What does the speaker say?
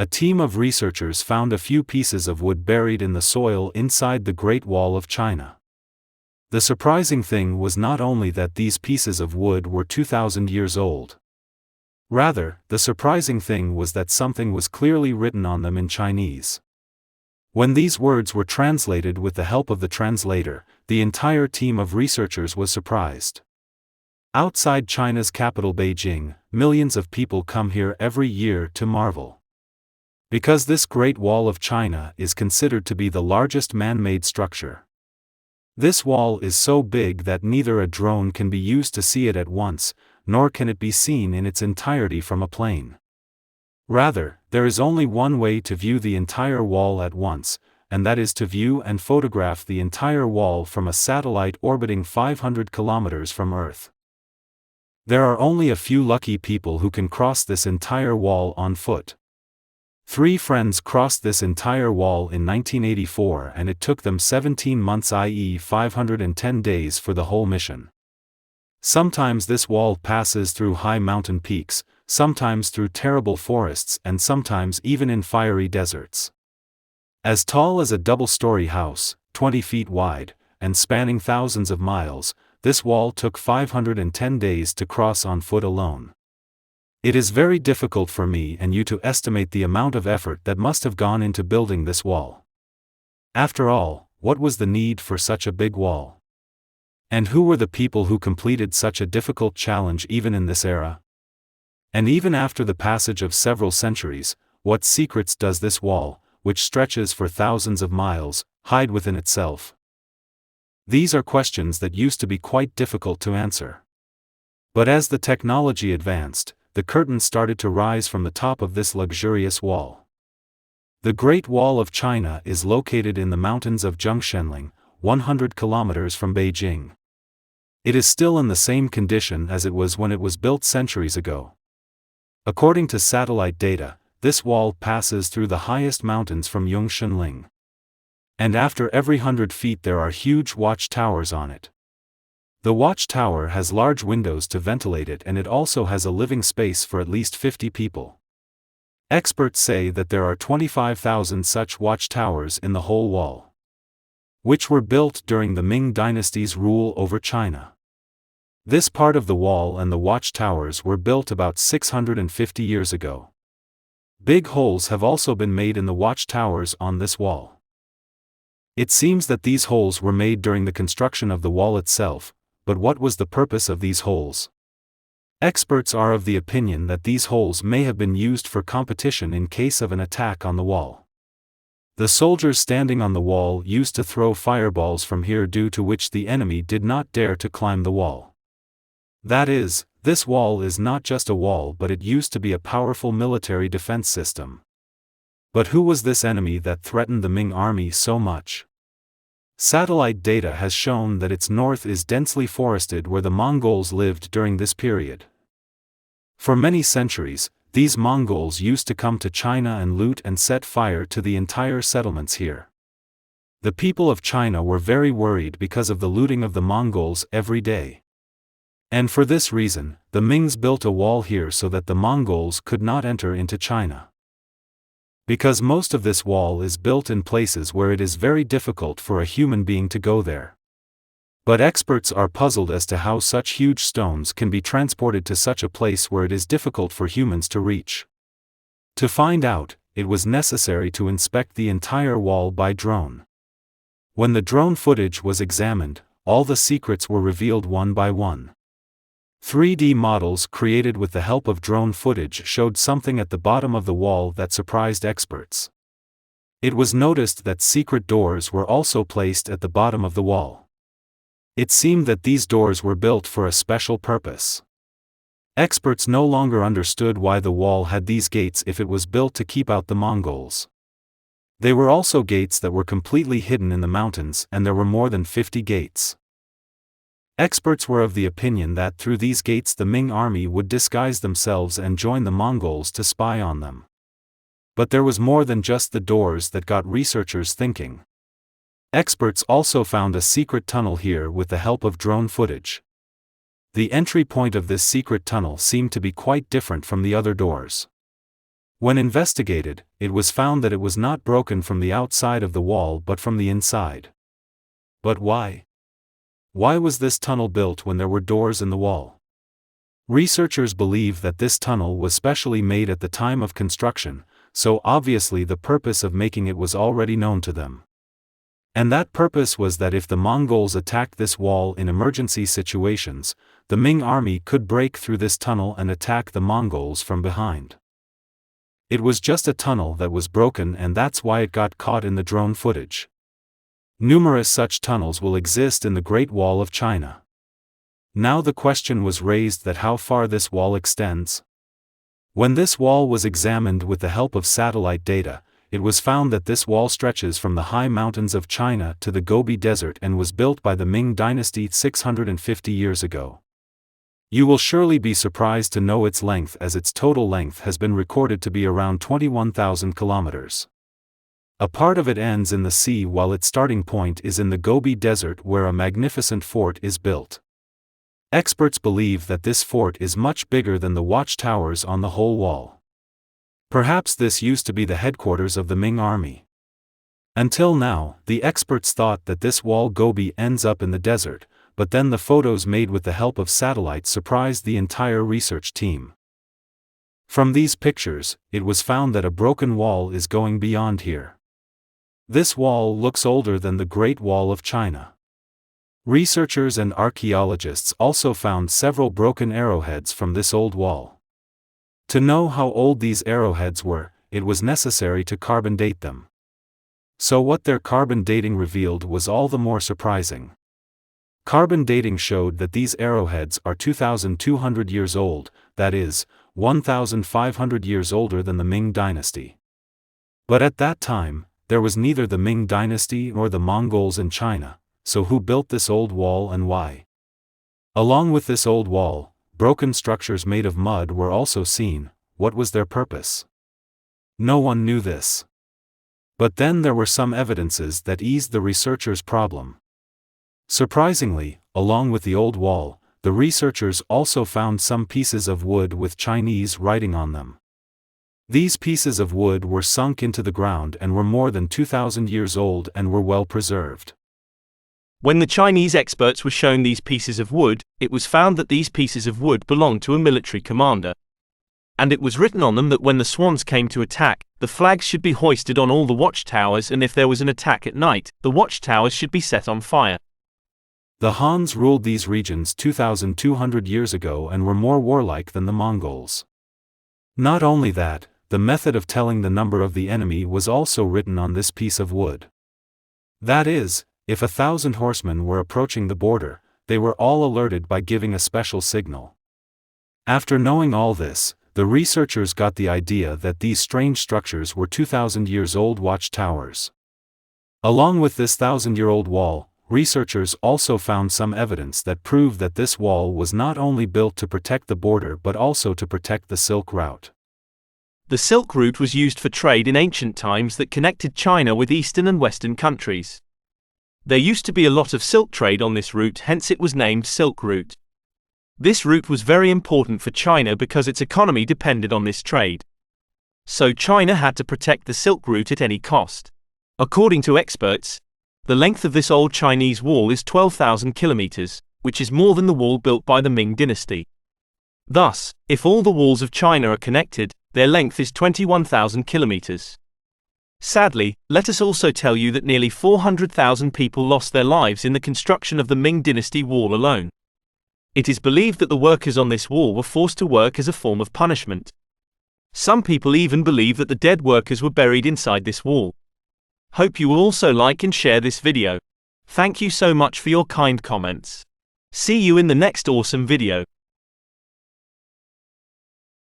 a team of researchers found a few pieces of wood buried in the soil inside the Great Wall of China. The surprising thing was not only that these pieces of wood were 2,000 years old. Rather, the surprising thing was that something was clearly written on them in Chinese. When these words were translated with the help of the translator, the entire team of researchers was surprised. Outside China's capital Beijing, millions of people come here every year to marvel. Because this Great Wall of China is considered to be the largest man-made structure. This wall is so big that neither a drone can be used to see it at once, nor can it be seen in its entirety from a plane. Rather, there is only one way to view the entire wall at once, and that is to view and photograph the entire wall from a satellite orbiting 500 kilometers from Earth. There are only a few lucky people who can cross this entire wall on foot. 3 friends crossed this entire wall in 1984 and it took them 17 months, i.e. 510 days for the whole mission. Sometimes this wall passes through high mountain peaks, sometimes through terrible forests and sometimes even in fiery deserts. As tall as a double-story house, 20 feet wide, and spanning thousands of miles, this wall took 510 days to cross on foot alone. It is very difficult for me and you to estimate the amount of effort that must have gone into building this wall. After all, what was the need for such a big wall? And who were the people who completed such a difficult challenge even in this era? And even after the passage of several centuries, what secrets does this wall, which stretches for thousands of miles, hide within itself? These are questions that used to be quite difficult to answer. But as the technology advanced, the curtain started to rise from the top of this luxurious wall. The Great Wall of China is located in the mountains of Zhongshanling, 100 kilometers from Beijing. It is still in the same condition as it was when it was built centuries ago. According to satellite data, this wall passes through the highest mountains from Zhongshanling. And after every 100 feet there are huge watchtowers on it. The watchtower has large windows to ventilate it and it also has a living space for at least 50 people. Experts say that there are 25,000 such watchtowers in the whole wall, which were built during the Ming dynasty's rule over China. This part of the wall and the watchtowers were built about 650 years ago. Big holes have also been made in the watchtowers on this wall. It seems that these holes were made during the construction of the wall itself, but what was the purpose of these holes? Experts are of the opinion that these holes may have been used for competition in case of an attack on the wall. The soldiers standing on the wall used to throw fireballs from here, due to which the enemy did not dare to climb the wall. That is, this wall is not just a wall, but it used to be a powerful military defense system. But who was this enemy that threatened the Ming army so much? Satellite data has shown that its north is densely forested, where the Mongols lived during this period. For many centuries, these Mongols used to come to China and loot and set fire to the entire settlements here. The people of China were very worried because of the looting of the Mongols every day. And for this reason, the Mings built a wall here so that the Mongols could not enter into China. Because most of this wall is built in places where it is very difficult for a human being to go there. But experts are puzzled as to how such huge stones can be transported to such a place where it is difficult for humans to reach. To find out, it was necessary to inspect the entire wall by drone. When the drone footage was examined, all the secrets were revealed one by one. 3D models created with the help of drone footage showed something at the bottom of the wall that surprised experts. It was noticed that secret doors were also placed at the bottom of the wall. It seemed that these doors were built for a special purpose. Experts no longer understood why the wall had these gates if it was built to keep out the Mongols. They were also gates that were completely hidden in the mountains, and there were more than 50 gates. Experts were of the opinion that through these gates the Ming army would disguise themselves and join the Mongols to spy on them. But there was more than just the doors that got researchers thinking. Experts also found a secret tunnel here with the help of drone footage. The entry point of this secret tunnel seemed to be quite different from the other doors. When investigated, it was found that it was not broken from the outside of the wall but from the inside. But why? Why was this tunnel built when there were doors in the wall? Researchers believe that this tunnel was specially made at the time of construction, so obviously the purpose of making it was already known to them. And that purpose was that if the Mongols attacked this wall in emergency situations, the Ming army could break through this tunnel and attack the Mongols from behind. It was just a tunnel that was broken, and that's why it got caught in the drone footage. Numerous such tunnels will exist in the Great Wall of China. Now the question was raised that how far this wall extends. When this wall was examined with the help of satellite data, it was found that this wall stretches from the high mountains of China to the Gobi Desert and was built by the Ming dynasty 650 years ago. You will surely be surprised to know its length, as its total length has been recorded to be around 21,000 kilometers. A part of it ends in the sea while its starting point is in the Gobi Desert, where a magnificent fort is built. Experts believe that this fort is much bigger than the watchtowers on the whole wall. Perhaps this used to be the headquarters of the Ming army. Until now, the experts thought that this wall Gobi ends up in the desert, but then the photos made with the help of satellites surprised the entire research team. From these pictures, it was found that a broken wall is going beyond here. This wall looks older than the Great Wall of China. Researchers and archaeologists also found several broken arrowheads from this old wall. To know how old these arrowheads were, it was necessary to carbon date them. So what their carbon dating revealed was all the more surprising. Carbon dating showed that these arrowheads are 2,200 years old, that is, 1,500 years older than the Ming dynasty. But at that time, there was neither the Ming dynasty nor the Mongols in China, so who built this old wall and why? Along with this old wall, broken structures made of mud were also seen. What was their purpose? No one knew this. But then there were some evidences that eased the researchers' problem. Surprisingly, along with the old wall, the researchers also found some pieces of wood with Chinese writing on them. These pieces of wood were sunk into the ground and were more than 2,000 years old and were well preserved. When the Chinese experts were shown these pieces of wood, it was found that these pieces of wood belonged to a military commander. And it was written on them that when the swans came to attack, the flags should be hoisted on all the watchtowers, and if there was an attack at night, the watchtowers should be set on fire. The Hans ruled these regions 2,200 years ago and were more warlike than the Mongols. Not only that, the method of telling the number of the enemy was also written on this piece of wood. That is, if 1,000 horsemen were approaching the border, they were all alerted by giving a special signal. After knowing all this, the researchers got the idea that these strange structures were 2,000 years old watchtowers. Along with this 1,000-year-old wall, researchers also found some evidence that proved that this wall was not only built to protect the border but also to protect the Silk Route. The Silk Route was used for trade in ancient times that connected China with Eastern and Western countries. There used to be a lot of silk trade on this route, hence it was named Silk Route. This route was very important for China because its economy depended on this trade. So China had to protect the Silk Route at any cost. According to experts, the length of this old Chinese wall is 12,000 kilometers, which is more than the wall built by the Ming dynasty. Thus, if all the walls of China are connected, their length is 21,000 kilometers. Sadly, let us also tell you that nearly 400,000 people lost their lives in the construction of the Ming dynasty wall alone. It is believed that the workers on this wall were forced to work as a form of punishment. Some people even believe that the dead workers were buried inside this wall. Hope you will also like and share this video. Thank you so much for your kind comments. See you in the next awesome video.